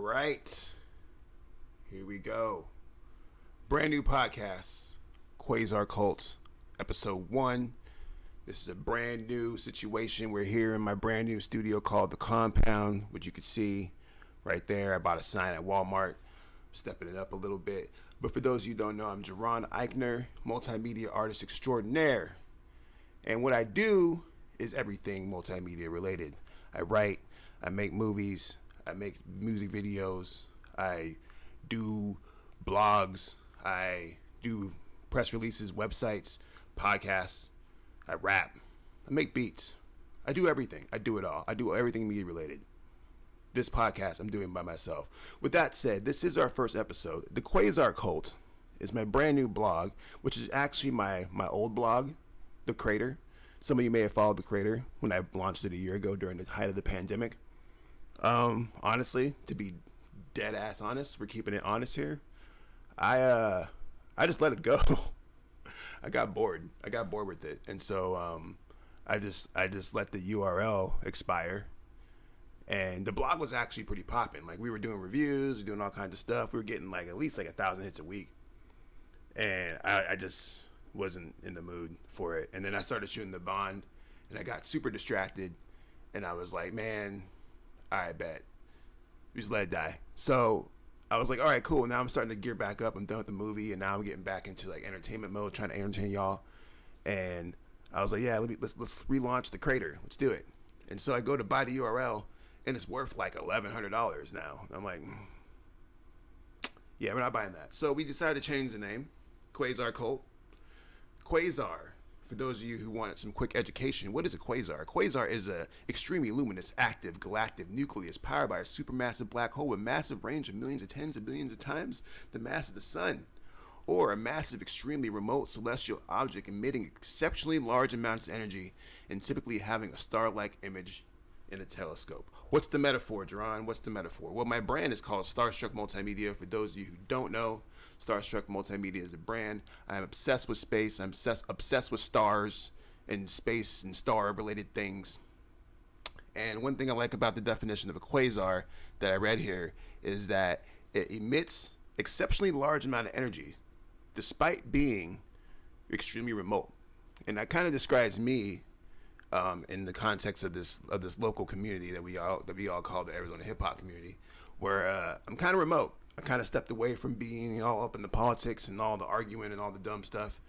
right. Here we go. Brand new podcast, Quasar Qult, episode 1. This is a brand new situation. We're here in my brand new studio called The Compound, which you can see right there. I bought a sign at Walmart, stepping it up a little bit. But for those of you who don't know, I'm Jaron Ikner, multimedia artist extraordinaire. And what I do is everything multimedia related. I write, I make movies, I make music videos, I do blogs, I do press releases, websites, podcasts, I rap, I make beats. I do everything. I do it all. I do everything media related. This podcast I'm doing by myself. With that said, this is our first episode. The Quasar Qult is my brand new blog, which is actually my old blog, The Crater. Some of you may have followed The Crater when I launched it a year ago during the height of the pandemic. Honestly, to be dead ass honest, we're keeping it honest here. I just let it go. I got bored with it, and so I just let the URL expire. And the blog was actually pretty popping. Like, we were doing reviews, doing all kinds of stuff. We were getting like at least like 1,000 hits a week, and I just wasn't in the mood for it. And then I started shooting the Bond, and I got super distracted, and I was like, man, I bet we just let it die. So I was like, all right, cool. Now I'm starting to gear back up. I'm done with the movie, and now I'm getting back into like entertainment mode, trying to entertain y'all. And I was like, yeah, let's relaunch The Crater. Let's do it. And so I go to buy the URL, and it's worth like $1,100 now. I'm like, yeah, we're not buying that. So we decided to change the name, Quasar Qult. Quasar, for those of you who wanted some quick education, what is a quasar? A quasar is an extremely luminous, active, galactic nucleus powered by a supermassive black hole with massive range of millions to tens of billions of times the mass of the sun, or a massive, extremely remote celestial object emitting exceptionally large amounts of energy and typically having a star-like image in a telescope. What's the metaphor, Jaron? What's the metaphor? Well, my brand is called Starstruck Multimedia. For those of you who don't know, Starstruck Multimedia is a brand. I'm obsessed with space. I'm obsessed with stars and space and star-related things. And one thing I like about the definition of a quasar that I read here is that it emits exceptionally large amount of energy despite being extremely remote. And that kind of describes me in the context of this local community that we all call the Arizona hip hop community, where I'm kind of remote. I kind of stepped away from being all up in the politics and all the arguing and all the dumb stuff,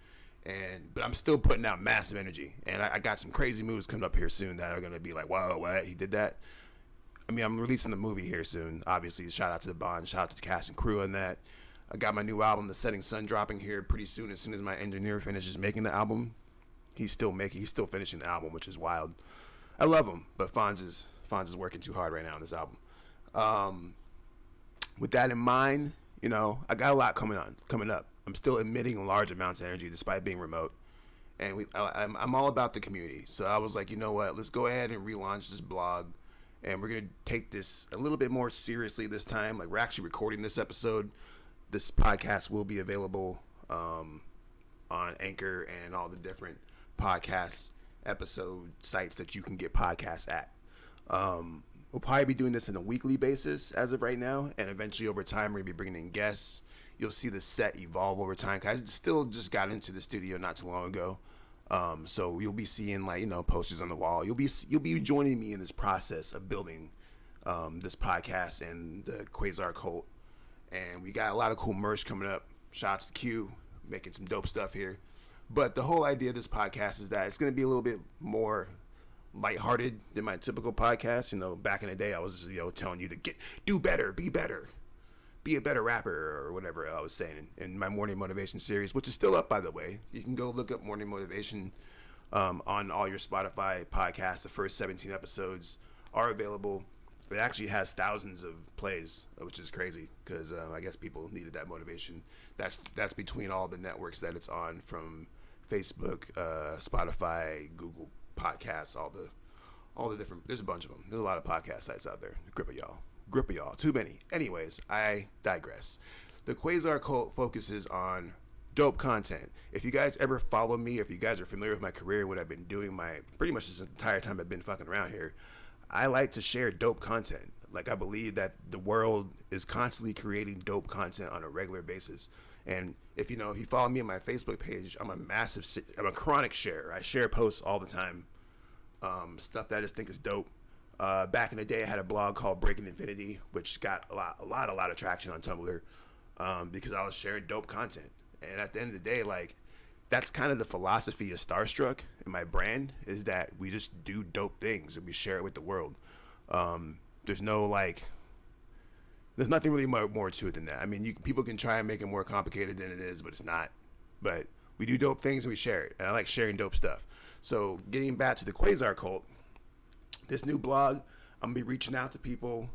but I'm still putting out massive energy. And I got some crazy moves coming up here soon that are gonna be like, wow, what, he did that? I mean, I'm releasing the movie here soon. Obviously, shout out to the Bond, shout out to the cast and crew on that. I got my new album, The Setting Sun, dropping here pretty soon. As soon as my engineer finishes making the album. He's still finishing the album, which is wild. I love him, but Fonz is working too hard right now on this album. With that in mind, you know, I got a lot coming up. I'm still emitting large amounts of energy despite being remote, and I'm all about the community. So I was like, you know what? Let's go ahead and relaunch this blog, and we're gonna take this a little bit more seriously this time. Like, we're actually recording this episode. This podcast will be available on Anchor and all the different podcast episode sites that you can get podcasts at. We'll probably be doing this on a weekly basis as of right now, and eventually over time we're going to be bringing in guests. You'll see the set evolve over time, because I still just got into the studio not too long ago. So you'll be seeing, like, you know, posters on the wall. You'll be joining me in this process of building this podcast and the Quasar Qult. And we got a lot of cool merch coming up. Shouts to Q, making some dope stuff here. But the whole idea of this podcast is that it's going to be a little bit more lighthearted than my typical podcast. You know, back in the day, I was, you know, telling you to do better, be a better rapper, or whatever I was saying in my Morning Motivation series, which is still up, by the way. You can go look up Morning Motivation on all your Spotify podcasts. The first 17 episodes are available. It actually has thousands of plays, which is crazy, because I guess people needed that motivation. That's between all the networks that it's on, from Facebook, Spotify, Google Podcasts, all the different. There's a bunch of them. There's a lot of podcast sites out there. Grip of y'all. Too many. Anyways, I digress. The Quasar Qult focuses on dope content. If you guys ever follow me, if you guys are familiar with my career, what I've been doing pretty much this entire time I've been fucking around here, I like to share dope content. Like, I believe that the world is constantly creating dope content on a regular basis. And if you follow me on my Facebook page, I'm a chronic sharer. I share posts all the time, stuff that I just think is dope. Back in the day, I had a blog called Breaking Infinity, which got a lot of traction on Tumblr, because I was sharing dope content. And at the end of the day, like, that's kind of the philosophy of Starstruck and my brand, is that we just do dope things and we share it with the world. There's nothing really more to it than that. I mean, people can try and make it more complicated than it is, but it's not. But we do dope things and we share it, and I like sharing dope stuff. So getting back to the Quasar Qult, this new blog, I'm gonna be reaching out to people,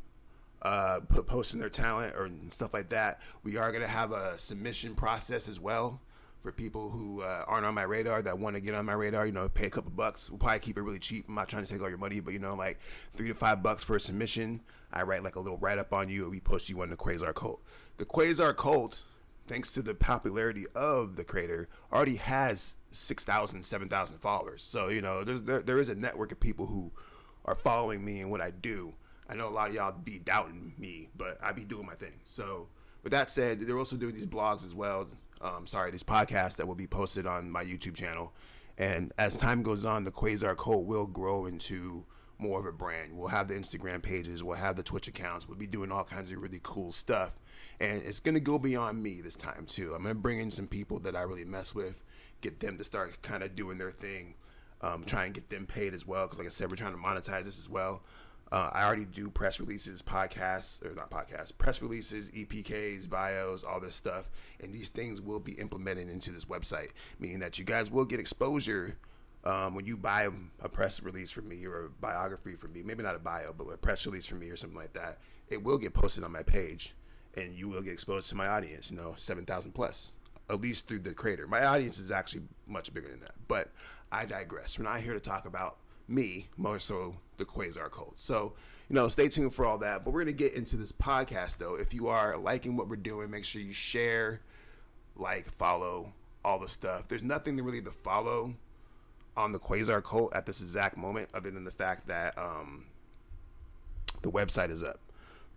posting their talent or stuff like that. We are gonna have a submission process as well for people who aren't on my radar, that want to get on my radar. Pay a couple bucks. We'll probably keep it really cheap. I'm not trying to take all your money, but like $3 to $5 for a submission. I write like a little write up on you, and we post you on the Quasar Qult. The Quasar Qult, thanks to the popularity of the creator, already has 6,000, 7,000 followers. So there is a network of people who are following me and what I do. I know a lot of y'all be doubting me, but I be doing my thing. So with that said, they're also doing these blogs as well. These podcasts that will be posted on my YouTube channel. And as time goes on, the Quasar Qult will grow into more of a brand. We'll have the Instagram pages, we'll have the Twitch accounts, we'll be doing all kinds of really cool stuff. And it's going to go beyond me this time too. I'm going to bring in some people that I really mess with, get them to start kind of doing their thing, try and get them paid as well. Because like I said, we're trying to monetize this as well. I already do press releases, press releases, EPKs, bios, all this stuff. And these things will be implemented into this website, meaning that you guys will get exposure when you buy a press release from me or a biography from me. Maybe not a bio, but a press release from me or something like that. It will get posted on my page, and you will get exposed to my audience, 7,000 plus, at least through the creator. My audience is actually much bigger than that, but I digress. We're not here to talk about me, more so the Quasar Qult. So, stay tuned for all that. But we're going to get into this podcast, though. If you are liking what we're doing, make sure you share, follow, all the stuff. There's nothing really to follow on the Quasar Qult at this exact moment, other than the fact that the website is up.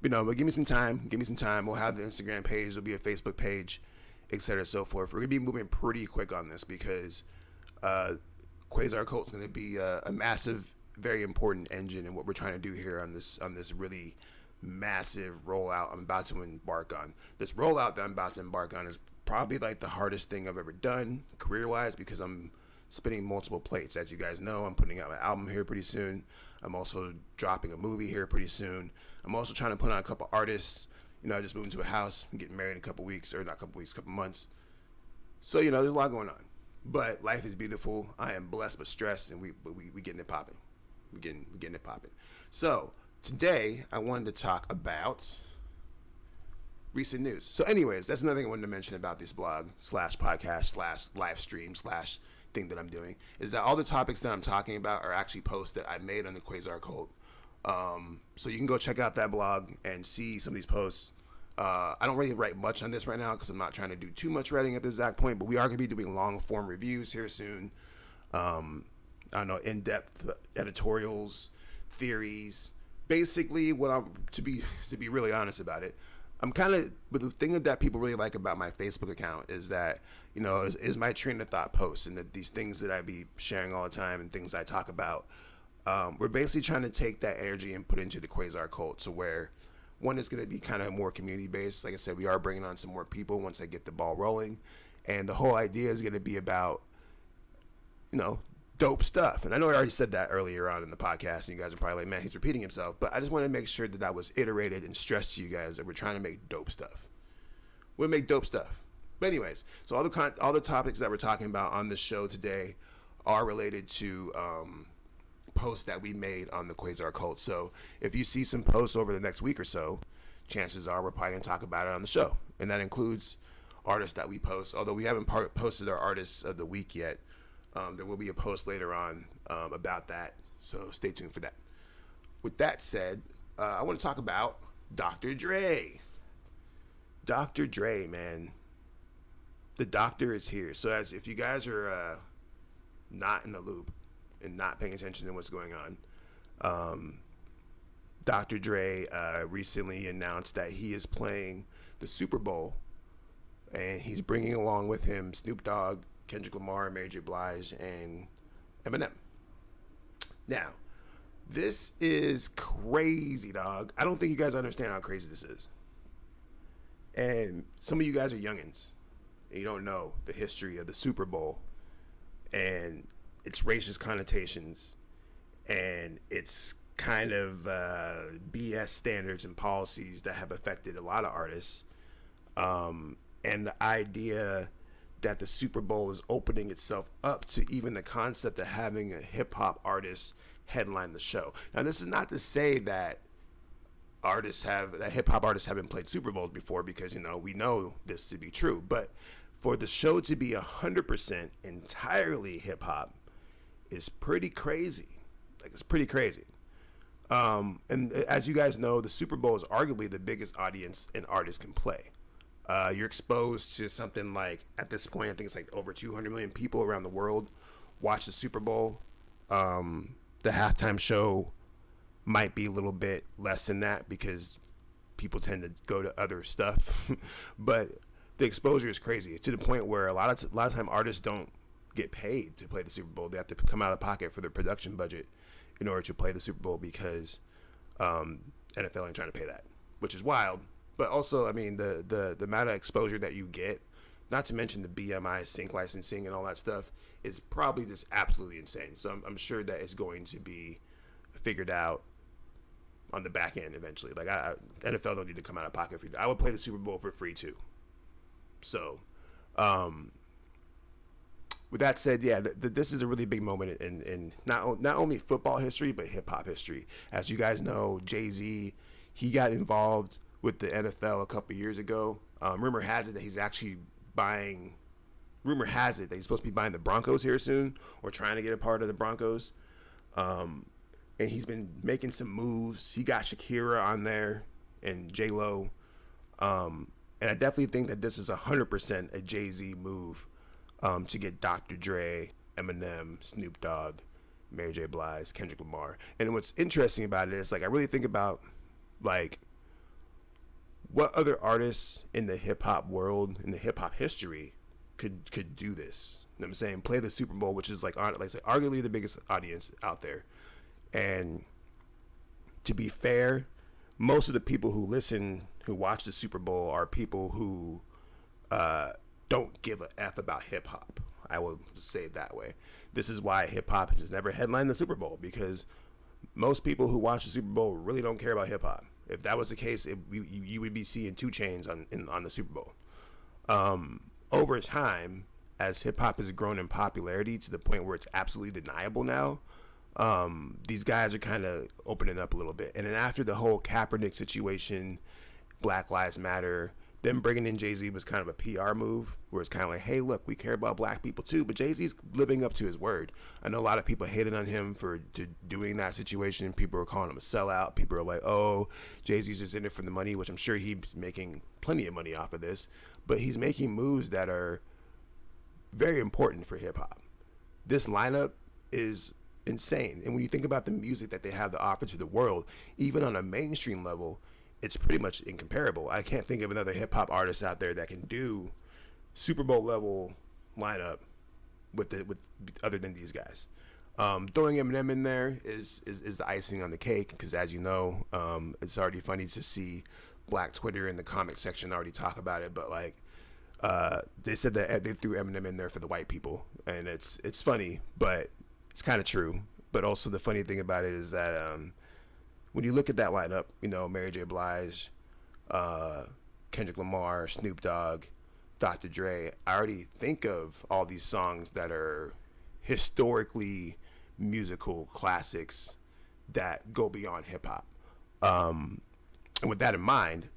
But give me some time. We'll have the Instagram page. There'll be a Facebook page, etc. and so forth. We're going to be moving pretty quick on this because Quasar Qult is going to be a massive, very important engine in what we're trying to do here on this really massive rollout I'm about to embark on. This rollout that I'm about to embark on is probably like the hardest thing I've ever done career-wise, because I'm spinning multiple plates. As you guys know, I'm putting out an album here pretty soon. I'm also dropping a movie here pretty soon. I'm also trying to put on a couple artists. I just moved into a house. I'm getting married in a couple months. So, there's a lot going on. But life is beautiful. I am blessed but stressed, and we getting it popping. We're getting it popping. So today I wanted to talk about recent news. So anyways, that's another thing I wanted to mention about this blog / podcast / live stream / thing that I'm doing, is that all the topics that I'm talking about are actually posts that I made on the Quasar Qult. So you can go check out that blog and see some of these posts. I don't really write much on this right now because I'm not trying to do too much writing at this exact point, but we are going to be doing long form reviews here soon. I don't know, in-depth editorials, theories. Basically, what I'm to be really honest about it, but the thing that people really like about my Facebook account is that, is my train of thought posts, and that these things that I be sharing all the time and things I talk about, we're basically trying to take that energy and put it into the Quasar Qult. So where one is going to be kind of more community based. Like I said, we are bringing on some more people once I get the ball rolling, and the whole idea is going to be about, dope stuff. And I know I already said that earlier on in the podcast, and you guys are probably like, man, he's repeating himself. But I just want to make sure that that was iterated and stressed to you guys that we're trying to make dope stuff. We'll make dope stuff. But anyways, so all the topics that we're talking about on this show today are related to posts that we made on the Quasar Qult. So if you see some posts over the next week or so, chances are we're probably going to talk about it on the show. And that includes artists that we post. Although we haven't posted our artists of the week yet, there will be a post later on about that. So stay tuned for that. With that said, I want to talk about Dr. Dre. Dr. Dre, man. The doctor is here. So if you guys are not in the loop and not paying attention to what's going on, Dr. Dre recently announced that he is playing the Super Bowl, and he's bringing along with him Snoop Dogg, Kendrick Lamar, Mary J. Blige, and Eminem. Now, this is crazy, dog. I don't think you guys understand how crazy this is. And some of you guys are youngins, and you don't know the history of the Super Bowl and its racist connotations and its kind of BS standards and policies that have affected a lot of artists. And the idea that the Super Bowl is opening itself up to even the concept of having a hip hop artist headline the show. Now, this is not to say that hip hop artists haven't played Super Bowls before, because we know this to be true. But for the show to be 100% entirely hip hop is pretty crazy. Like, it's pretty crazy. And as you guys know, the Super Bowl is arguably the biggest audience an artist can play. You're exposed to something like, at this point, I think it's like over 200 million people around the world watch the Super Bowl. The halftime show might be a little bit less than that because people tend to go to other stuff. But the exposure is crazy. It's to the point where a lot of time artists don't get paid to play the Super Bowl. They have to come out of pocket for their production budget in order to play the Super Bowl, because NFL ain't trying to pay that, which is wild. But also, I mean, the amount of exposure that you get, not to mention the BMI sync licensing and all that stuff, is probably just absolutely insane. So I'm sure that it's going to be figured out on the back end eventually. Like, NFL don't need to come out of pocket for you. I would play the Super Bowl for free too. So, with that said, yeah, this is a really big moment in not only football history, but hip hop history. As you guys know, Jay-Z, he got involved with the NFL a couple years ago. Rumor has it that he's supposed to be buying the Broncos here soon, or trying to get a part of the Broncos. And he's been making some moves. He got Shakira on there and J-Lo. And I definitely think that this is 100% a Jay-Z move to get Dr. Dre, Eminem, Snoop Dogg, Mary J. Blige, Kendrick Lamar. And what's interesting about it is, like, I really think about, like, what other artists in the hip-hop world, in the hip-hop history, could do this. You know what I'm saying? Play the Super Bowl, which is, like arguably the biggest audience out there. And to be fair, most of the people who watch the Super Bowl are people who don't give a F about hip hop. I will say it that way. This is why hip hop has never headlined the Super Bowl, because most people who watch the Super Bowl really don't care about hip hop. If that was the case, you would be seeing 2 Chainz on the Super Bowl. Over time, as hip hop has grown in popularity to the point where it's absolutely deniable now, these guys are kind of opening up a little bit. And then after the whole Kaepernick situation, Black Lives Matter, them bringing in Jay-Z was kind of a PR move, where it's kind of like, hey, look, we care about black people too. But Jay-Z's living up to his word. I know a lot of people hated on him for doing that situation. People are calling him a sellout. People are like, oh, Jay-Z's just in it for the money, which I'm sure he's making plenty of money off of this. But he's making moves that are very important for hip-hop. This lineup is insane. And when you think about the music that they have to offer to the world, even on a mainstream level, it's pretty much incomparable. I can't think of another hip-hop artist out there that can do Super Bowl level lineup with other than these guys. Throwing Eminem in there is the icing on the cake, because as you know, it's already funny to see Black Twitter in the comment section already talk about it. But like, they said that they threw Eminem in there for the white people, and it's funny, but it's kind of true. But also the funny thing about it is that when you look at that lineup, Mary J. Blige, Kendrick Lamar, Snoop Dogg, Dr. Dre, I already think of all these songs that are historically musical classics that go beyond hip hop. And with that in mind,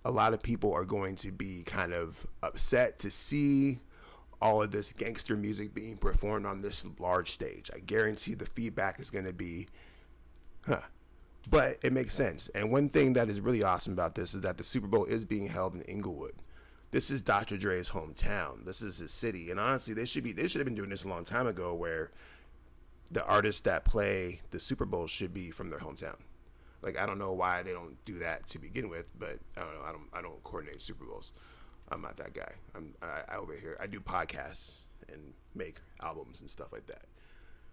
a lot of people are going to be kind of upset to see all of this gangster music being performed on this large stage. I guarantee the feedback is going to be, But it makes sense. And one thing that is really awesome about this is that the Super Bowl is being held in Inglewood. This is Dr. Dre's hometown. This is his city. And honestly, they should have been doing this a long time ago, where the artists that play the Super Bowl should be from their hometown. Like, I don't know why they don't do that to begin with, but I don't know. I don't coordinate Super Bowls. I'm not that guy. I over here. I do podcasts and make albums and stuff like that.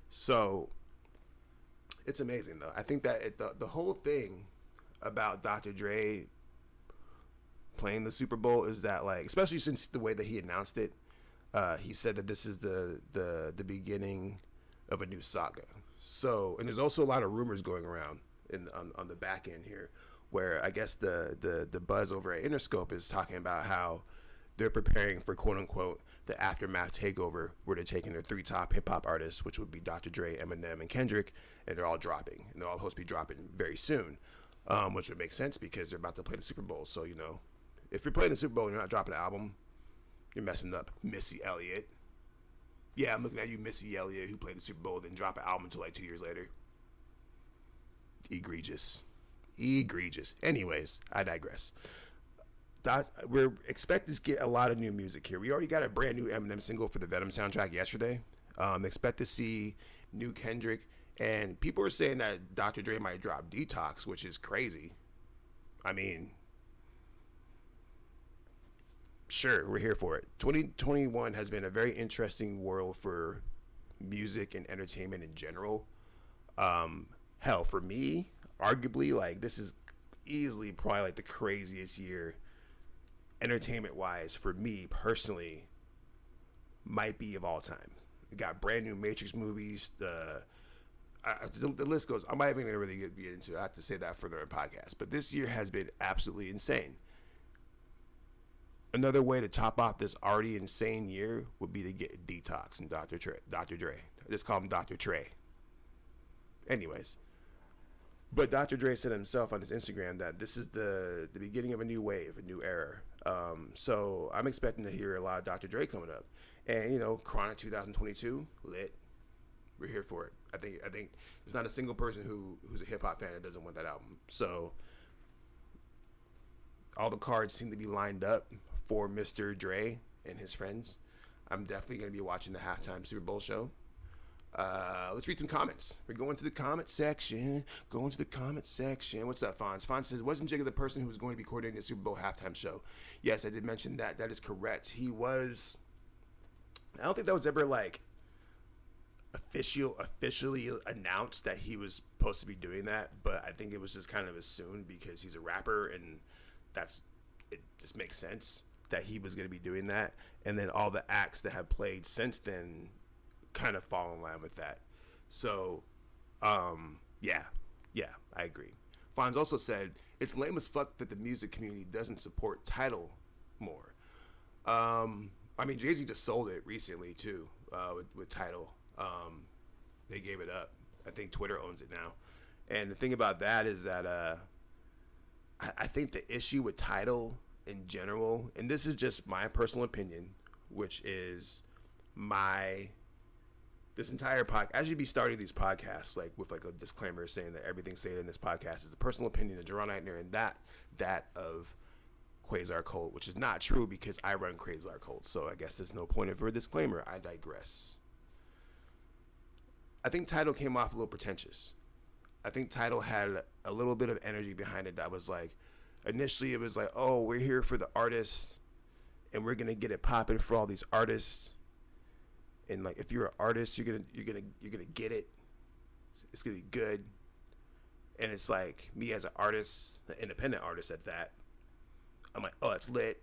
So it's amazing though. I think that the whole thing about Dr. Dre playing the Super Bowl is that, like, especially since the way that he announced it, he said that this is the beginning of a new saga. So, and there's also a lot of rumors going around on the back end here, where I guess the buzz over at Interscope is talking about how they're preparing for quote unquote the aftermath takeover, where they're taking their 3 top hip hop artists, which would be Dr. Dre, Eminem, and Kendrick, and they're all dropping, and they're all supposed to be dropping very soon, which would make sense because they're about to play the Super Bowl. So, you know, if you're playing the Super Bowl and you're not dropping an album, you're messing up. Missy Elliott. Yeah, I'm looking at you, Missy Elliott, who played the Super Bowl, then drop an album until like 2 years later. Egregious. Anyways, I digress. We're expected to get a lot of new music here. We already got a brand new Eminem single for the Venom soundtrack yesterday. Expect to see new Kendrick. And people are saying that Dr. Dre might drop Detox, which is crazy. I mean, sure, we're here for it. 2021 has been a very interesting world for music and entertainment in general. Hell, for me, arguably, like, this is easily probably like the craziest year entertainment wise for me personally, might be of all time. We got brand new Matrix movies. The list goes. I'm not even gonna really get into it. I have to say that further in podcast. But this year has been absolutely insane. Another way to top off this already insane year would be to get Detox and Dr. Dre. I just call him Dr. Trey. Anyways. But Dr. Dre said himself on his Instagram that this is the beginning of a new wave, a new era. So I'm expecting to hear a lot of Dr. Dre coming up. And, you know, Chronic 2022, lit. We're here for it. I think there's not a single person who's a hip-hop fan that doesn't want that album. So all the cards seem to be lined up for Mr. Dre and his friends. I'm definitely going to be watching the halftime Super Bowl show. Let's read some comments. We're going to the comment section. What's up, Fonz? Fonz says, wasn't Jigga the person who was going to be coordinating the Super Bowl halftime show? Yes, I did mention that. That is correct. He was. I don't think that was ever like officially announced that he was supposed to be doing that, but I think it was just kind of assumed because he's a rapper and it just makes sense that he was going to be doing that. And then all the acts that have played since then kind of fall in line with that. So, yeah, I agree. Fonz also said, it's lame as fuck that the music community doesn't support Tidal more. I mean, Jay-Z just sold it recently, too, with Tidal. They gave it up. I think Twitter owns it now. And the thing about that is that I think the issue with Tidal in general, and this is just my personal opinion, which is this entire podcast, I should be starting these podcasts like with like a disclaimer saying that everything said in this podcast is the personal opinion of Jaron Ikner and that of Quasar Qult, which is not true because I run Quasar Qult. So I guess there's no point of a disclaimer. I digress. I think Tidal came off a little pretentious. I think Tidal had a little bit of energy behind it that was like, initially it was like, oh, we're here for the artists and we're gonna get it popping for all these artists. And like, if you're an artist, you're gonna get it. It's gonna be good. And it's like me as an artist, an independent artist at that. I'm like, oh, it's lit.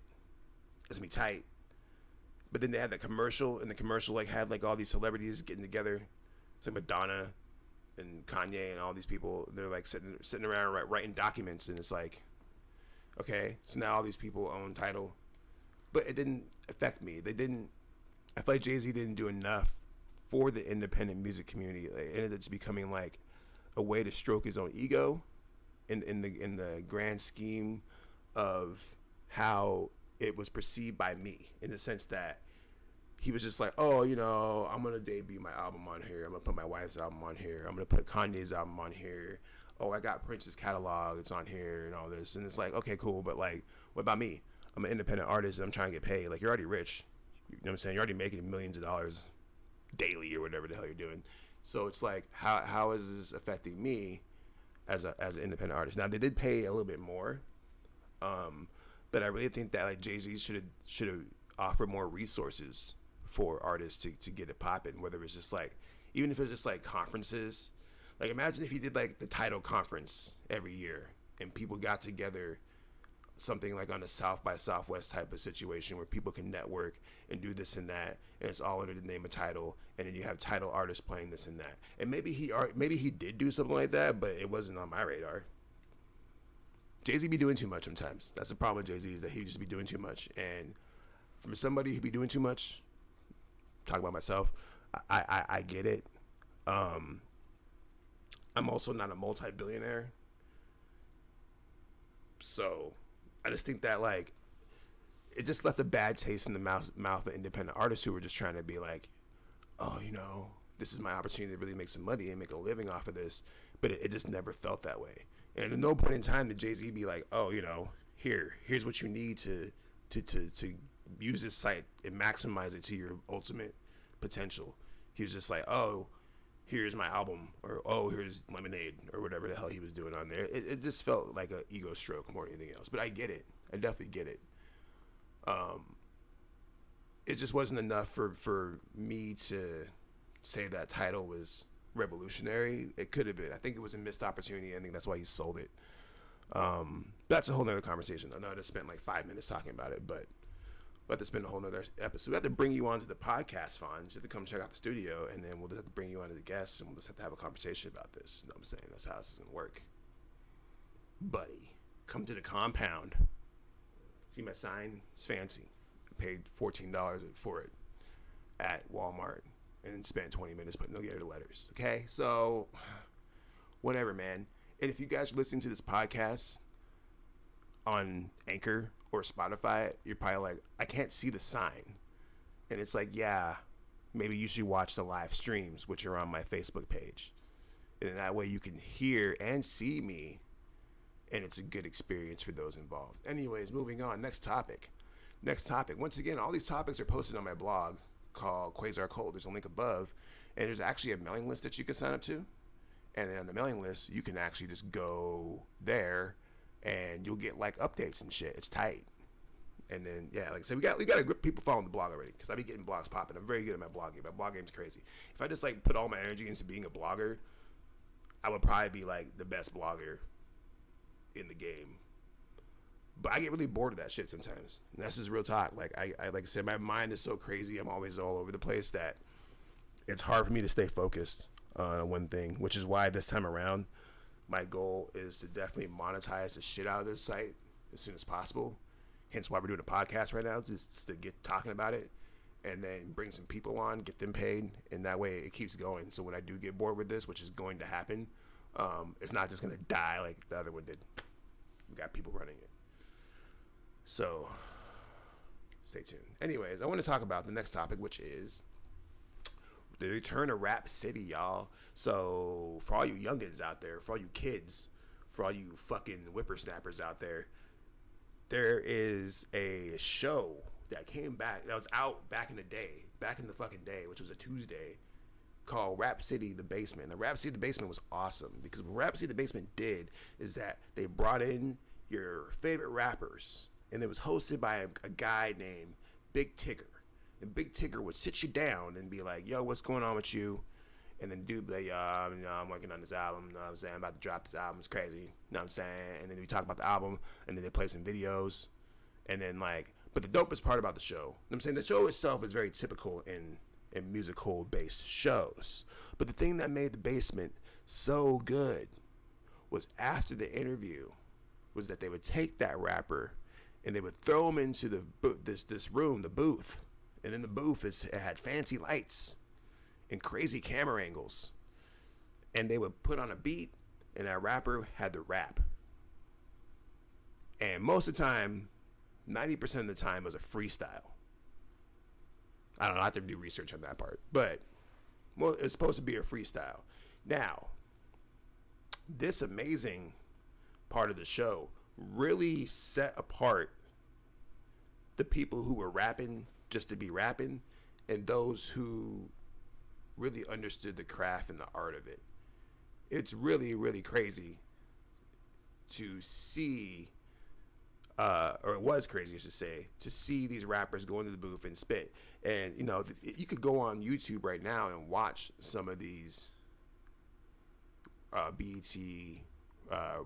It's gonna be tight. But then they had that commercial, and the commercial like had like all these celebrities getting together. It's like Madonna and Kanye and all these people. They're like sitting around writing documents, and it's like, okay, so now all these people own Tidal, but it didn't affect me. I feel like Jay-Z didn't do enough for the independent music community. It ended up just becoming like a way to stroke his own ego in the grand scheme of how it was perceived by me, in the sense that he was just like, oh, you know, I'm going to debut my album on here. I'm going to put my wife's album on here. I'm going to put Kanye's album on here. Oh, I got Prince's catalog. It's on here and all this. And it's like, okay, cool. But like, what about me? I'm an independent artist. I'm trying to get paid. Like, you're already rich. You know what I'm saying? You're already making millions of dollars daily or whatever the hell you're doing. So it's like, how is this affecting me as an independent artist. Now they did pay a little bit more, but I really think that like Jay-Z should have offered more resources for artists to get it popping. Whether it's just like, even if it's just like conferences, like imagine if he did like the Tidal conference every year and people got together, something like on a South by Southwest type of situation where people can network and do this and that, and it's all under the name of Tidal, and then you have Tidal artists playing this and that. And maybe he did do something like that, but it wasn't on my radar. Jay-Z be doing too much sometimes. That's the problem with Jay-Z, is that he just be doing too much. And from somebody who be doing too much, talk about myself, I get it. I'm also not a multi-billionaire, so I just think that like it just left a bad taste in the mouth of independent artists who were just trying to be like, oh, you know, this is my opportunity to really make some money and make a living off of this. But it just never felt that way. And at no point in time did Jay-Z be like, oh, you know, here's what you need to use this site and maximize it to your ultimate potential. He was just like, oh, here's my album, or oh, here's Lemonade, or whatever the hell he was doing on there. It just felt like an ego stroke more than anything else. But I get it. I definitely get it. It just wasn't enough for me to say that Tidal was revolutionary. It could have been. I think it was a missed opportunity. I think that's why he sold it. That's a whole nother conversation. I know I just spent like 5 minutes talking about it, but we'll have to spend a whole nother episode. We have to bring you on to the podcast, Fonz. You have to come check out the studio, and then we'll just have to bring you on as a guest, and we'll just have to have a conversation about this. You know what I'm saying? That's how this is going to work. Buddy, come to the compound. See my sign? It's fancy. I paid $14 for it at Walmart and spent 20 minutes putting together the letters. Okay? So, whatever, man. And if you guys are listening to this podcast on Anchor or Spotify, you're probably like, I can't see the sign. And it's like, yeah, maybe you should watch the live streams, which are on my Facebook page. And that way you can hear and see me, and it's a good experience for those involved. Anyways, moving on. Next topic. Once again, all these topics are posted on my blog called Quasar Qult. There's a link above, and there's actually a mailing list that you can sign up to. And then on the mailing list, you can actually just go there, and you'll get like updates and shit. It's tight. And then, yeah, like I said, we got a group of people following the blog already, because I be getting blogs popping. I'm very good at my blogging. My blog game's crazy. If I just like put all my energy into being a blogger, I would probably be like the best blogger in the game. But I get really bored of that shit sometimes. And that's just real talk. Like I like I said, my mind is so crazy. I'm always all over the place that it's hard for me to stay focused on one thing, which is why this time around, my goal is to definitely monetize the shit out of this site as soon as possible. Hence why we're doing a podcast right now, just to get talking about it, and then bring some people on, get them paid, and that way it keeps going. So when I do get bored with this, which is going to happen, it's not just going to die like the other one did. We got people running it. So stay tuned. Anyways, I want to talk about the next topic, which is the return of Rap City, y'all. So for all you youngins out there, for all you kids, for all you fucking whippersnappers out there, there is a show that came back, that was out back in the fucking day, which was a Tuesday, called Rap City The Basement. The Rap City The Basement was awesome, because what Rap City The Basement did is that they brought in your favorite rappers, and it was hosted by a guy named Big Tigger. And Big Tigger would sit you down and be like, yo, what's going on with you? And then dude be like, I'm working on this album, you know what I'm saying? I'm about to drop this album, it's crazy, you know what I'm saying? And then we talk about the album, and then they play some videos. And then like, but the dopest part about the show, you know what I'm saying, the show itself is very typical in musical based shows. But the thing that made The Basement so good was after the interview was that they would take that rapper and they would throw him into this room, the booth. And in the booth, it had fancy lights and crazy camera angles. And they would put on a beat, and that rapper had to rap. And most of the time, 90% of the time, it was a freestyle. I don't know, I have to do research on that part. But well, it's supposed to be a freestyle. Now, this amazing part of the show really set apart the people who were rapping just to be rapping, and those who really understood the craft and the art of it. It's really, really crazy to see, or it was crazy, I should say, to see these rappers go into the booth and spit. And, you know, you could go on YouTube right now and watch some of these BET, why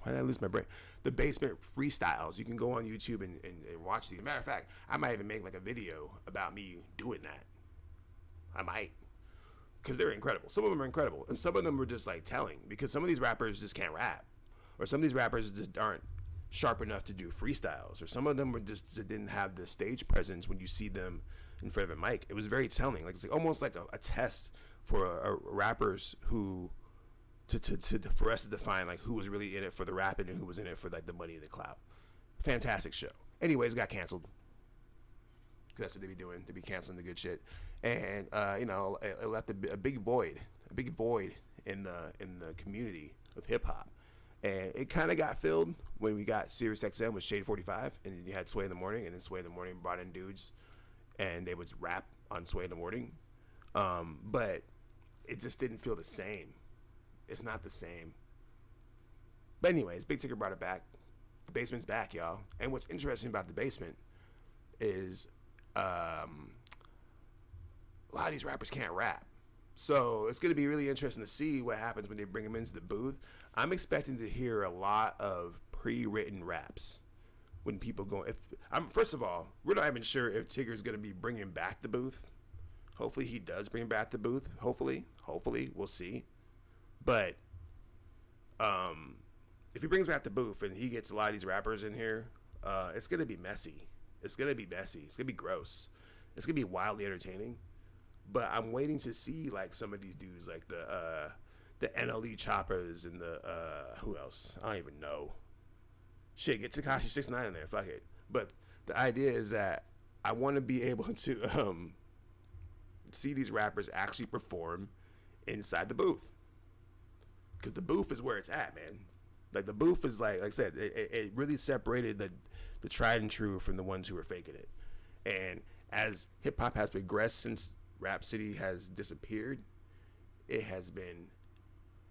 did I lose my brain? The basement freestyles. You can go on YouTube and watch these. Matter of fact, I might even make like a video about me doing that. I might. Because they're incredible. Some of them are incredible. And some of them are just like telling. Because some of these rappers just can't rap. Or some of these rappers just aren't sharp enough to do freestyles. Or some of them were just didn't have the stage presence when you see them in front of a mic. It was very telling. Like it's like almost like a test for rappers who for us to define like who was really in it for the rapping and who was in it for like the money and the clout. Fantastic show. Anyways, got canceled. Because that's what they be doing. They be canceling the good shit. And you know, it left a big void in the community of hip hop. And it kind of got filled when we got Sirius XM with Shade 45, and then you had Sway in the Morning, and then Sway in the Morning brought in dudes, and they would rap on Sway in the Morning. But it just didn't feel the same. It's not the same. But anyways, Big Ticker brought it back. The basement's back, y'all. And what's interesting about the basement is a lot of these rappers can't rap. So it's going to be really interesting to see what happens when they bring them into the booth. I'm expecting to hear a lot of pre-written raps when people go. First of all, we're not even sure if Tigger's going to be bringing back the booth. Hopefully he does bring back the booth. Hopefully, we'll see. But if he brings back the booth and he gets a lot of these rappers in here, it's going to be messy. It's going to be gross. It's going to be wildly entertaining. But I'm waiting to see like some of these dudes, like the NLE Choppers and the who else? I don't even know. Shit, get Tekashi 6ix9ine in there. Fuck it. But the idea is that I want to be able to see these rappers actually perform inside the booth, because the booth is where it's at, man. Like the booth is like I said, it really separated the tried and true from the ones who were faking it. And as hip hop has progressed since Rap City has disappeared, it has been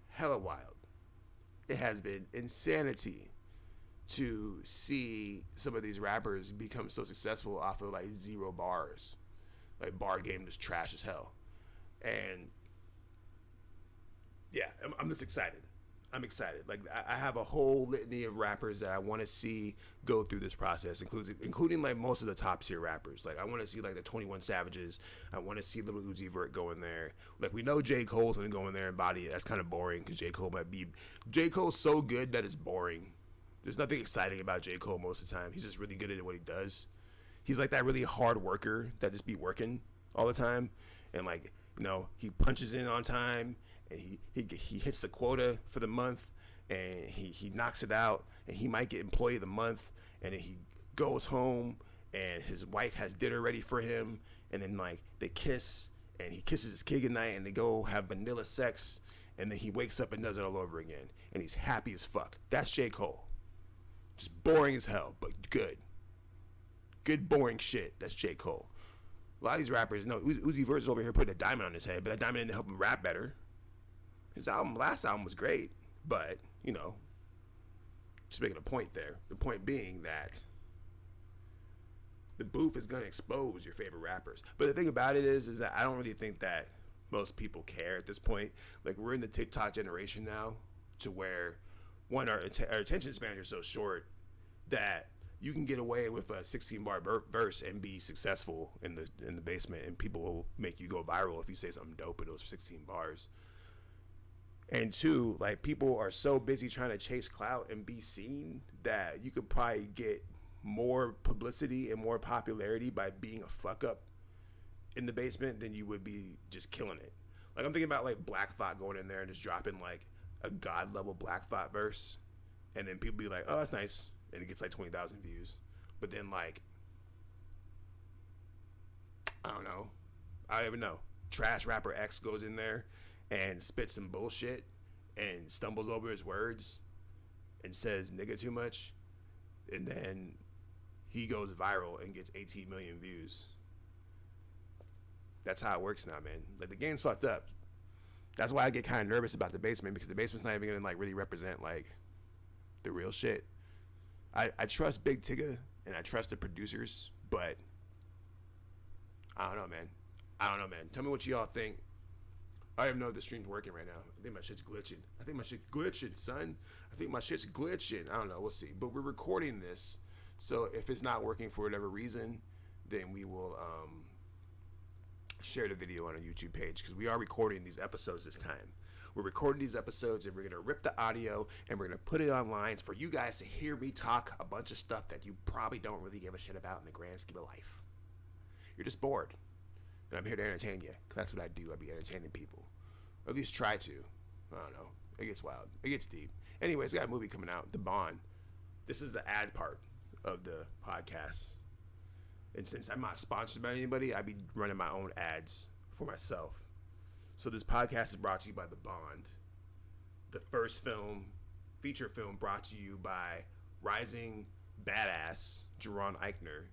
hella wild. It has been insanity to see some of these rappers become so successful off of like 0 bars. Like bar game is trash as hell. And yeah, I'm just excited. I'm excited. Like I have a whole litany of rappers that I want to see go through this process, including like most of the top tier rappers. Like I want to see like the 21 Savages. I want to see Lil Uzi Vert go in there. Like we know J. Cole's gonna go in there and body it. That's kind of boring because J. Cole's so good that it's boring. There's nothing exciting about J. Cole most of the time. He's just really good at what he does. He's like that really hard worker that just be working all the time, and like you know he punches in on time. And he hits the quota for the month, and he knocks it out, and he might get employee of the month, and then he goes home, and his wife has dinner ready for him, and then like they kiss, and he kisses his kid goodnight, and they go have vanilla sex, and then he wakes up and does it all over again, and he's happy as fuck. That's J. Cole. Just boring as hell, but good boring shit. That's J. Cole. A lot of these rappers, no, Uzi Vert's over here putting a diamond on his head, but that diamond didn't help him rap better. His last album was great, but, you know, just making a point there. The point being that the booth is going to expose your favorite rappers. But the thing about it is that I don't really think that most people care at this point. Like, we're in the TikTok generation now to where, one, our attention spans are so short that you can get away with a 16-bar verse and be successful in the basement, and people will make you go viral if you say something dope in those 16 bars. And two, like people are so busy trying to chase clout and be seen that you could probably get more publicity and more popularity by being a fuck up in the basement than you would be just killing it. Like I'm thinking about like Black Thought going in there and just dropping like a god level Black Thought verse, and then people be like, oh, that's nice, and it gets like 20,000 views. But then like, I don't even know. Trash rapper X goes in there and spits some bullshit and stumbles over his words and says nigga too much, and then he goes viral and gets 18 million views. That's how it works now, man. Like the game's fucked up. That's why I get kind of nervous about the basement, because the basement's not even gonna like really represent like the real shit. I trust Big Tigga and I trust the producers, but I don't know, man. Tell me what y'all think. I don't even know if the stream's working right now. I think my shit's glitching. Son. I think my shit's glitching. I don't know. We'll see. But we're recording this, so if it's not working for whatever reason, then we will share the video on our YouTube page, because we are recording these episodes this time. We're recording these episodes and we're going to rip the audio and we're going to put it online for you guys to hear me talk a bunch of stuff that you probably don't really give a shit about in the grand scheme of life. You're just bored. And I'm here to entertain you. That's what I do. I be entertaining people. Or at least try to. I don't know. It gets wild. It gets deep. Anyways, I got a movie coming out, The Bond. This is the ad part of the podcast. And since I'm not sponsored by anybody, I be running my own ads for myself. So this podcast is brought to you by The Bond. The first feature film brought to you by rising badass Jaron Ikner,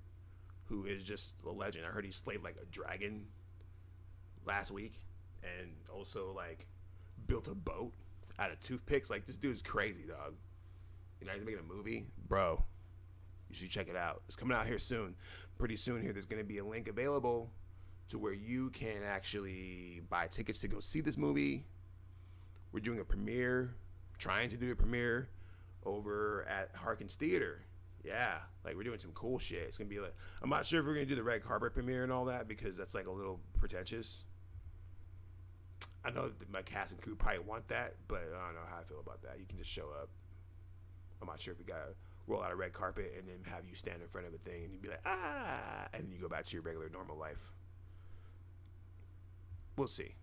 who is just a legend. I heard he slayed like a dragon last week and also like built a boat out of toothpicks. Like, this dude's crazy, dog. You know, he's making a movie. Bro, you should check it out. It's coming out here soon. Pretty soon here, there's going to be a link available to where you can actually buy tickets to go see this movie. We're doing a premiere, trying to do a premiere over at Harkins Theater. Yeah, like we're doing some cool shit. It's gonna be like, I'm not sure if we're gonna do the red carpet premiere and all that, because that's like a little pretentious. I know that my cast and crew probably want that, but I don't know how I feel about that. You can just show up. I'm not sure if we gotta roll out a red carpet and then have you stand in front of a thing and you'd be like, ah, and then you go back to your regular normal life. We'll see.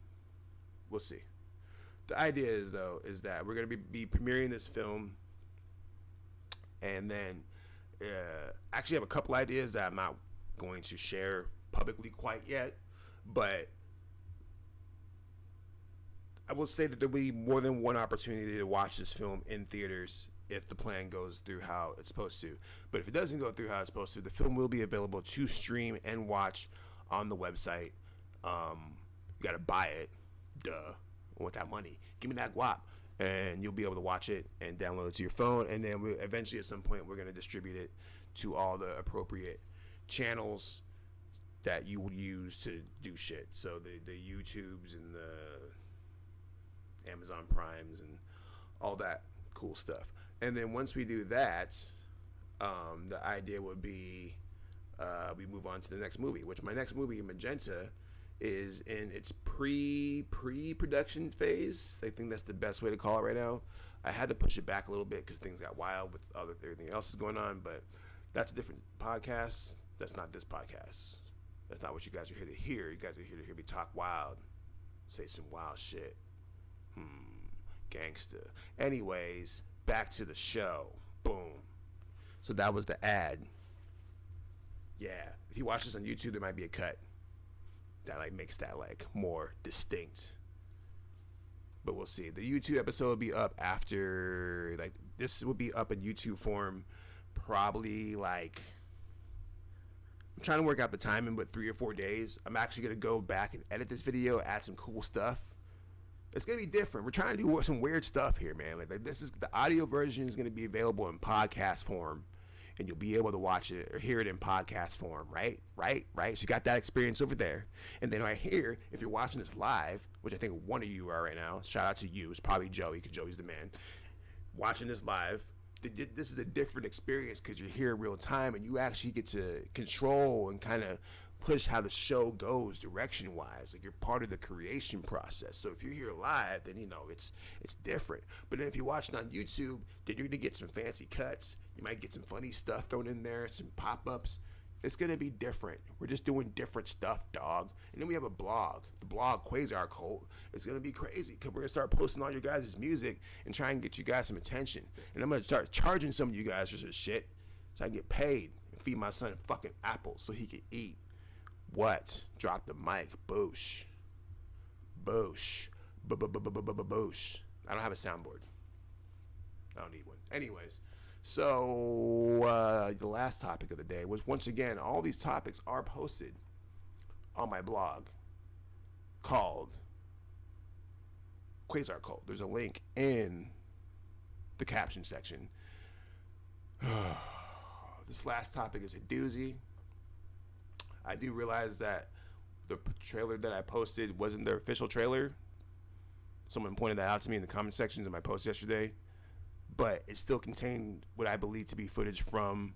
The idea is that we're gonna be premiering this film, and then actually have a couple ideas that I'm not going to share publicly quite yet, but I will say that there'll be more than one opportunity to watch this film in theaters if the plan goes through how it's supposed to. But if it doesn't go through how it's supposed to, the film will be available to stream and watch on the website. You gotta buy it, duh. I want that money. Give me that guap, and you'll be able to watch it and download it to your phone. And then eventually, at some point, we're gonna distribute it to all the appropriate channels that you would use to do shit. So the YouTubes and the Amazon Primes and all that cool stuff. And then once we do that, the idea would be we move on to the next movie, which my next movie, Magenta, is in its pre-production phase. I think that's the best way to call it right now. I had to push it back a little bit because things got wild with everything else is going on, but that's a different podcast. That's not this podcast. That's not what you guys are here to hear. You guys are here to hear me talk wild, say some wild shit. Gangsta. Anyways, back to the show. Boom. So that was the ad. Yeah. If you watch this on YouTube, there might be a cut that like makes that like more distinct. But we'll see. The YouTube episode will be up after, like, this will be up in YouTube form probably like, I'm trying to work out the timing, but 3 or 4 days. I'm actually going to go back and edit this video, add some cool stuff. It's going to be different. We're trying to do some weird stuff here, man. Like this is, the audio version is going to be available in podcast form, and you'll be able to watch it or hear it in podcast form, right? So you got that experience over there. And then right here, if you're watching this live, which I think one of you are right now, shout out to you. It's probably Joey, because Joey's the man. Watching this live, this is a different experience because you're here in real time and you actually get to control and kind of push how the show goes direction wise. Like, you're part of the creation process. So if you're here live, then you know it's different. But then if you watch it on YouTube, then you're gonna get some fancy cuts. You might get some funny stuff thrown in there, some pop-ups. It's gonna be different. We're just doing different stuff, dog. And then we have a blog, the blog Quasar Qult. It's gonna be crazy because we're gonna start posting all your guys' music and try and get you guys some attention. And I'm gonna start charging some of you guys for some shit so I can get paid and feed my son fucking apples so he can eat. What? Drop the mic. Boosh. Boosh. Boosh. I don't have a soundboard. I don't need one. Anyways, so the last topic of the day was, once again, all these topics are posted on my blog called Quasar Qult. There's a link in the caption section. This last topic is a doozy. I do realize that the trailer that I posted wasn't their official trailer. Someone pointed that out to me in the comment sections of my post yesterday. But it still contained what I believe to be footage from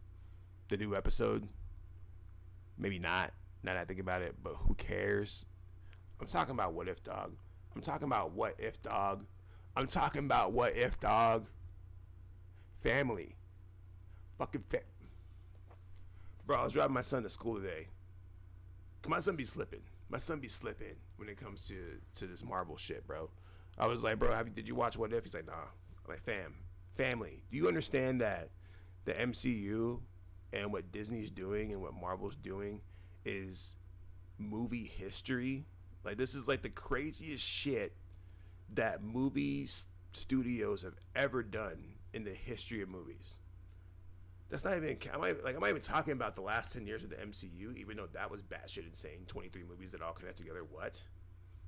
the new episode. Maybe not, now that I think about it, but who cares? I'm talking about What If, dog. I'm talking about What If, dog. I'm talking about What If, dog. Family. Fucking Bro, I was driving my son to school today. My son be slipping. My son be slipping when it comes to this Marvel shit, bro. I was like, bro, did you watch What If? He's like, nah. I'm like, family. Do you understand that the MCU and what Disney's doing and what Marvel's doing is movie history? Like, this is like the craziest shit that movie studios have ever done in the history of movies. That's not even, I'm not even talking about the last 10 years of the MCU, even though that was batshit insane. 23 movies that all connect together. What?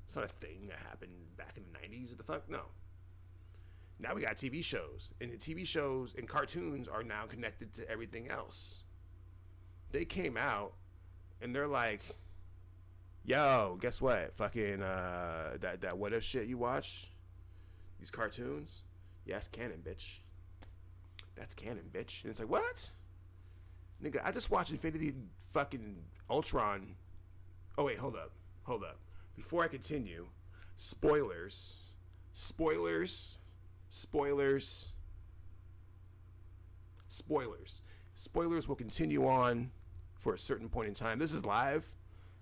It's not a thing that happened back in the 90s. What the fuck? No. Now we got TV shows. And the TV shows and cartoons are now connected to everything else. They came out and they're like, yo, guess what? Fucking that What If shit you watch? These cartoons? Yeah, it's canon, bitch. That's canon, bitch. And it's like, what? Nigga, I just watched Infinity fucking Ultron. Oh, wait, hold up. Before I continue, spoilers will continue on for a certain point in time. This is live.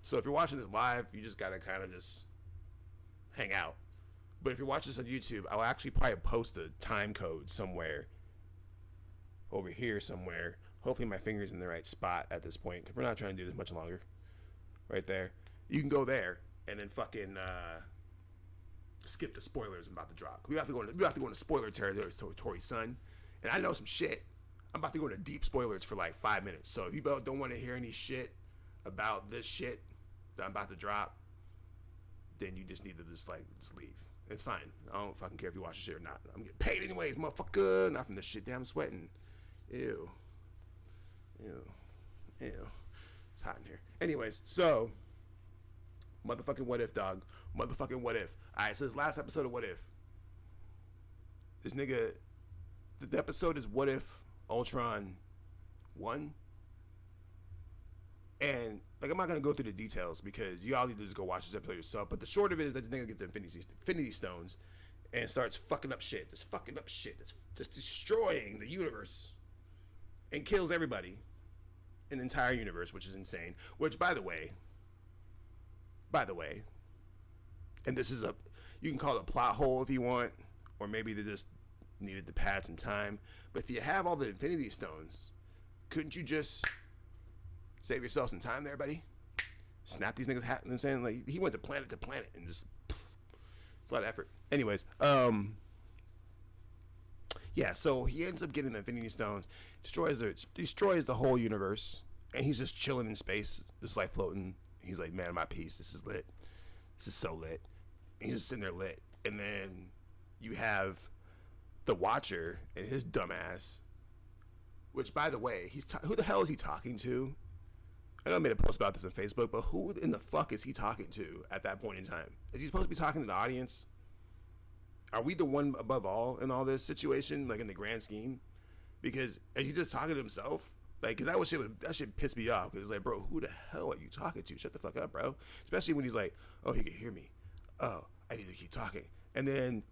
So if you're watching this live, you just gotta kind of just hang out. But if you're watching this on YouTube, I'll actually probably post a time code somewhere over here somewhere. Hopefully my finger's in the right spot at this point, because we're not trying to do this much longer. Right there. You can go there and then fucking skip the spoilers I'm about to drop. We have to go into spoiler territory, son. And I know some shit. I'm about to go into deep spoilers for like 5 minutes. So if you don't want to hear any shit about this shit that I'm about to drop, then you just need to just leave. It's fine. I don't fucking care if you watch the shit or not. I'm getting paid anyways, motherfucker. Not from this shit. Damn, I'm sweating. Ew. It's hot in here. Anyways, so motherfucking What If, dog. Motherfucking What If. Alright, so this last episode of What If. This nigga, the episode is What If Ultron 1. And like, I'm not gonna go through the details because you all need to just go watch this episode yourself. But the short of it is that the nigga gets the Infinity Stones and starts fucking up shit. Just destroying the universe and kills everybody in the entire universe, which is insane. Which, by the way, and this is you can call it a plot hole if you want, or maybe they just needed to pad some time. But if you have all the Infinity Stones, couldn't you just save yourself some time there, buddy? Snap these niggas hat. You know what I'm saying? Like, he went to planet and just, it's a lot of effort. Anyways, yeah, so he ends up getting the Infinity Stones, destroys the whole universe, and he's just chilling in space, just like floating. He's like, man, my piece, this is lit. This is so lit. And he's just sitting there lit. And then you have the Watcher and his dumbass, which, by the way, who the hell is he talking to? I know I made a post about this on Facebook, but who in the fuck is he talking to at that point in time? Is he supposed to be talking to the audience? Are we the one above all in all this situation, like in the grand scheme? Because he's just talking to himself. Like, cause that shit pissed me off. Cause it's like, bro, who the hell are you talking to? Shut the fuck up, bro. Especially when he's like, oh, he can hear me. Oh, I need to keep talking. And then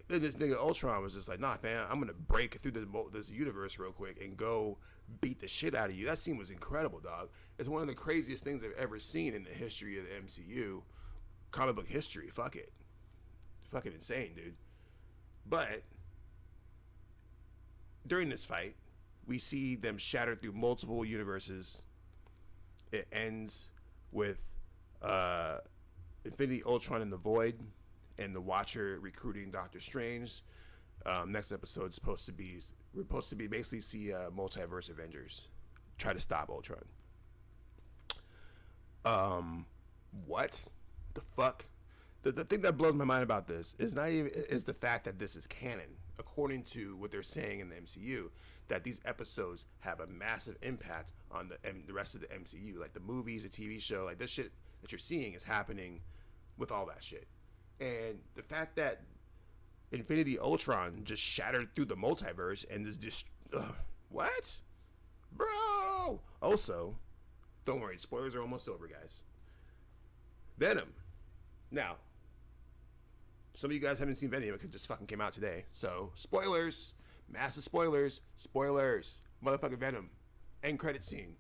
this nigga Ultron was just like, nah, fam, I'm gonna break through this universe real quick and go beat the shit out of you. That scene was incredible, dog. It's one of the craziest things I've ever seen in the history of the MCU, comic book history. Fuck it. Fucking insane, dude. But during this fight, we see them shatter through multiple universes. It ends with Infinity Ultron in the Void and the Watcher recruiting Doctor Strange. Next episode is supposed to be basically see multiverse Avengers try to stop Ultron. What the fuck? The thing that blows my mind about this is not even is the fact that this is canon. according to what they're saying in the MCU, that these episodes have a massive impact on the rest of the MCU. Like the movies, the TV show, like this shit that you're seeing is happening with all that shit. And the fact that Infinity Ultron just shattered through the multiverse and is just what, bro? Also, don't worry, spoilers are almost over, guys. Venom. Now, some of you guys haven't seen Venom. It just fucking came out today. So, spoilers. Massive spoilers. Spoilers. Motherfucking Venom. End credit scene.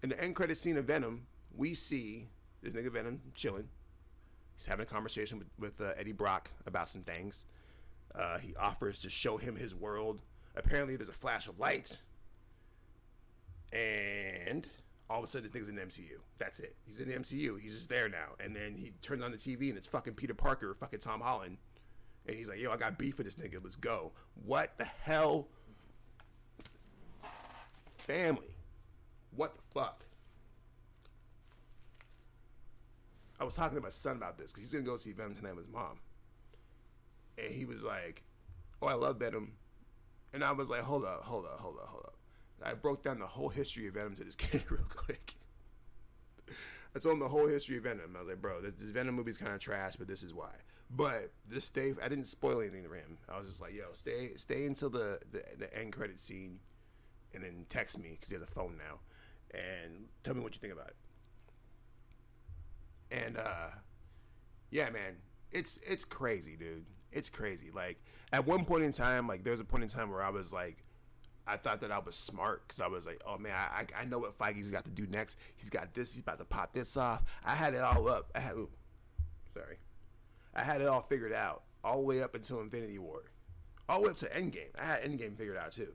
In the end credit scene of Venom, we see this nigga Venom chilling. He's having a conversation with Eddie Brock about some things. He offers to show him his world. Apparently, there's a flash of light. And all of a sudden, this nigga's in the MCU. That's it. He's in the MCU. He's just there now. And then he turns on the TV, and it's fucking Peter Parker or fucking Tom Holland. And he's like, yo, I got beef with this nigga. Let's go. What the hell? Family. What the fuck? I was talking to my son about this, because he's going to go see Venom tonight with his mom. And he was like, oh, I love Venom. And I was like, hold up. I broke down the whole history of Venom to this kid real quick. I told him the whole history of Venom. I was like, bro, this Venom movie's kind of trash, but this is why. But I didn't spoil anything to him. I was just like, yo, stay until the end credit scene, and then text me, because he has a phone now, and tell me what you think about it. And yeah, man, it's crazy, dude. It's crazy. Like, at one point in time, like, there was a point in time where I was like, I thought that I was smart, because I was like, oh man, I know what Feige's got to do next. He's got this. He's about to pop this off. I had it all up. I had it all figured out, all the way up until Infinity War, all the way up to Endgame. I had Endgame figured out too.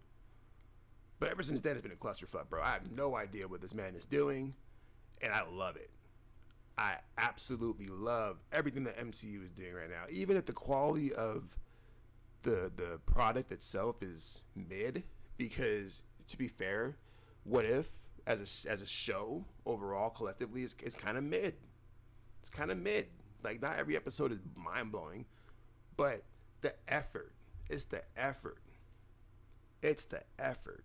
But ever since then, it's been a clusterfuck, bro. I have no idea what this man is doing, and I love it. I absolutely love everything the MCU is doing right now. Even if the quality of the product itself is mid, because to be fair, What If as a show overall collectively is kind of mid. It's kind of mid. Like, not every episode is mind blowing, but the effort. It's the effort. It's the effort.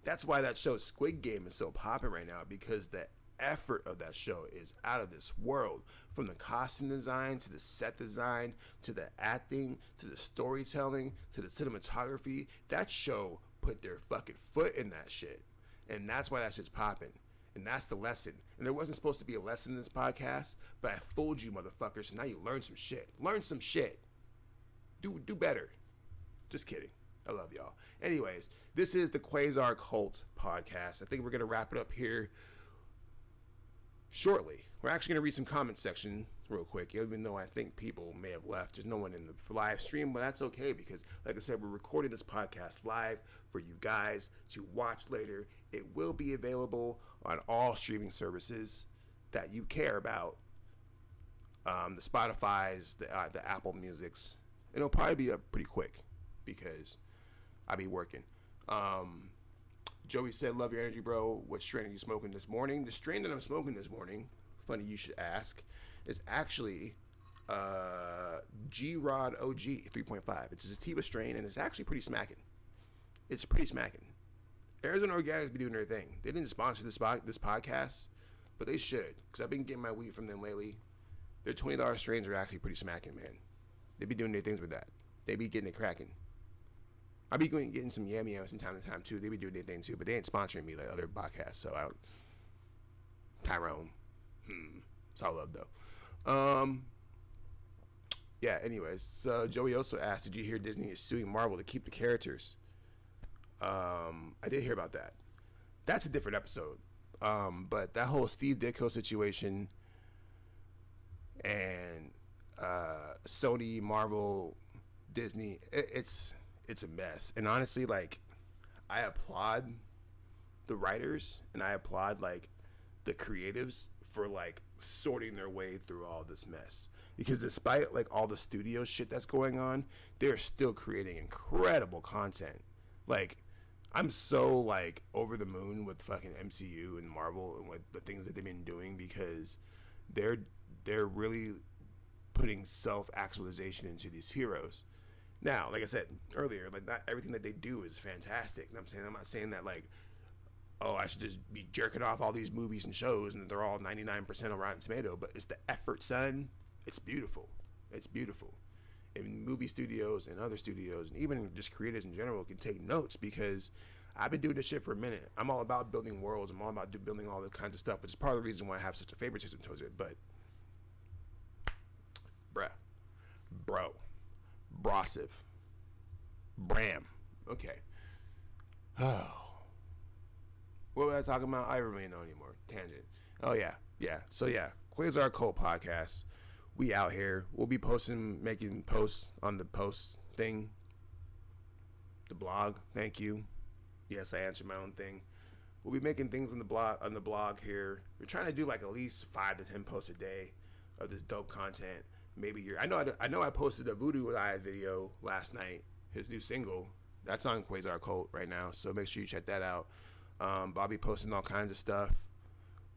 That's why that show Squid Game is so popping right now, because the effort of that show is out of this world. From the costume design to the set design to the acting to the storytelling to the cinematography, that show put their fucking foot in that shit, and that's why that shit's popping. And that's the lesson. And there wasn't supposed to be a lesson in this podcast, but I fooled you, motherfuckers. So now you learn some shit. Learn some shit. Do better. Just kidding. I love y'all. Anyways, this is the Quasar Qult podcast. I think we're gonna wrap it up here shortly. We're actually going to read some comment section real quick, even though I think people may have left. There's no one in the live stream, but that's okay, because like I said, we're recording this podcast live for you guys to watch later. It will be available on all streaming services that you care about. The Spotify's, the Apple Music's. It'll probably be up pretty quick, because I be working. Joey said, love your energy, bro. What strain are you smoking this morning? The strain that I'm smoking this morning, funny you should ask, is actually G-Rod OG 3.5. It's a sativa strain, and it's actually pretty smacking. It's pretty smacking. Arizona Organics be doing their thing. They didn't sponsor this podcast, but they should, because I've been getting my weed from them lately. Their $20 strains are actually pretty smacking, man. They be doing their things with that. They be getting it cracking. I be getting some yams from time to time too. They be doing their thing too, but they ain't sponsoring me like other podcasts. So Tyrone, it's all love though. Yeah. Anyways, so Joey also asked, "Did you hear Disney is suing Marvel to keep the characters?" I did hear about that. That's a different episode. But that whole Steve Ditko situation and Sony, Marvel, Disney, it's a mess. And honestly, like, I applaud the writers and I applaud like the creatives for like sorting their way through all this mess, because despite like all the studio shit that's going on, they're still creating incredible content. Like, I'm so like over the moon with fucking MCU and Marvel and what the things that they've been doing, because they're really putting self-actualization into these heroes. Now, like I said earlier, like not everything that they do is fantastic. And I'm not saying that like, oh, I should just be jerking off all these movies and shows and they're all 99% on Rotten Tomato. But it's the effort, son. It's beautiful. It's beautiful. And movie studios and other studios and even just creators in general can take notes, because I've been doing this shit for a minute. I'm all about building worlds. I'm all about building all this kinds of stuff, which is part of the reason why I have such a favoritism towards it. But, bro, Brosive, Bram. Okay. Oh. What was I talking about? I don't really know anymore. Tangent. Oh, yeah. So, Quasar Qult podcast. We out here. We'll be making posts on the post thing. The blog. Thank you. Yes, I answered my own thing. We'll be making things on the blog here. We're trying to do like at least 5 to 10 posts a day of this dope content. Maybe here. I know I posted a Voodoo Eye video last night. His new single. That's on Quasar Qult right now. So make sure you check that out. I'll be posting all kinds of stuff.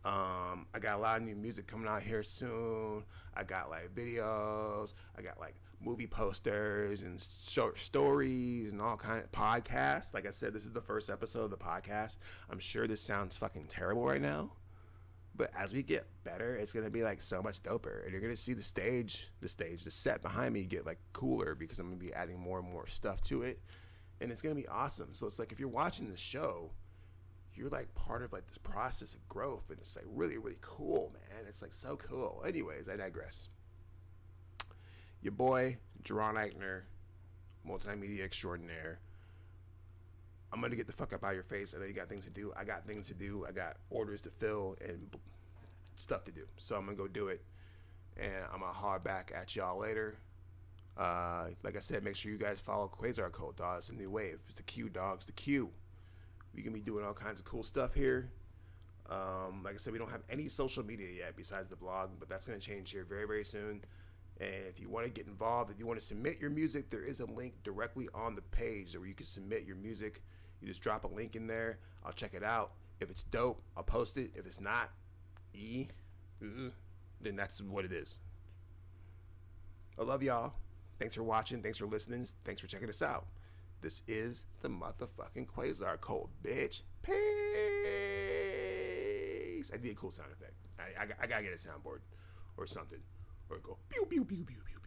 I got a lot of new music coming out here soon. I got like videos. I got like movie posters and short stories and all kind of podcasts. Like I said, this is the first episode of the podcast. I'm sure this sounds fucking terrible right now, but as we get better, it's gonna be like so much doper, and you're gonna see the set behind me get like cooler, because I'm gonna be adding more and more stuff to it, and it's gonna be awesome. So it's like if you're watching the show, you're like part of like this process of growth, and it's like really, really cool, man. It's like so cool. Anyways, I digress. Your boy, Jaron Ikner, multimedia extraordinaire. I'm going to get the fuck up out of your face. I know you got things to do. I got things to do. I got orders to fill and stuff to do. So I'm going to go do it. And I'm going to holler back at y'all later. Like I said, make sure you guys follow Quasar Qult, dog. It's a new wave. It's the Q, dog. It's the Q. We can be doing all kinds of cool stuff here. Like I said, we don't have any social media yet besides the blog, but that's going to change here very, very soon. And if you want to get involved, if you want to submit your music, there is a link directly on the page where you can submit your music. You just drop a link in there. I'll check it out. If it's dope, I'll post it. If it's not, then that's what it is. I love y'all. Thanks for watching. Thanks for listening. Thanks for checking us out. This is the motherfucking Quasar Qult, bitch. Peace. I need a cool sound effect. I gotta get a soundboard or something. Or go pew pew pew pew pew.